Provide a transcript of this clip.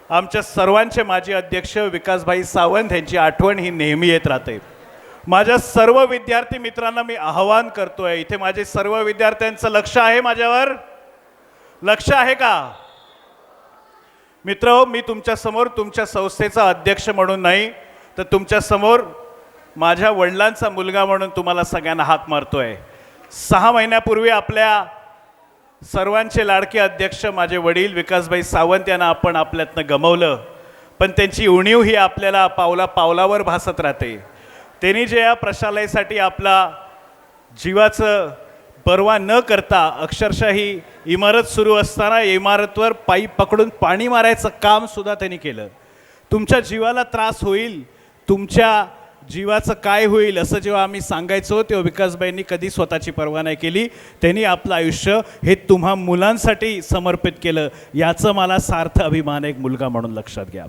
आमच्या सर्वांचे माजी अध्यक्ष विकासभाई सावंत यांची आठवण ही नेहमी येत राहते। माझ्या सर्व विद्यार्थी मित्रांना मी आवाहन करतोय, इथे माझे सर्व विद्यार्थ्यांचं लक्ष आहे, माझ्यावर लक्ष आहे का मित्र? मी तुमच्या समोर तुमच्या संस्थेचा अध्यक्ष म्हणून नाही, तर तुमच्या समोर माझ्या वडिलांचा मुलगा म्हणून तुम्हाला सगळ्यांना हाक मारतोय। 6 महिन्यापूर्वी आपल्या सर्वांचे लाडके अध्यक्ष माझे वडील विकासभाई सावंत यांना आपण आपल्यातनं गमावलं, पण त्यांची उणीव ही आपल्याला पावला पावलावर भासत राहते। त्यांनी जे या प्रशालेसाठी आपला जीवाचं पर्वा न करता अक्षरशः ही इमारत सुरू असताना इमारतवर पाईप पकडून पाणी मारायचं काम सुद्धा त्यांनी केलं। तुमच्या जीवाला त्रास होईल, तुमच्या जीवाचं काय होईल असं जेव्हा आम्ही सांगायचो तेव्हा विकासबाईंनी कधी स्वतःची पर्वा नाही केली। त्यांनी आपलं आयुष्य हे तुम्हा मुलांसाठी समर्पित केलं, याचं मला सार्थ अभिमान एक मुलगा म्हणून लक्षात घ्या।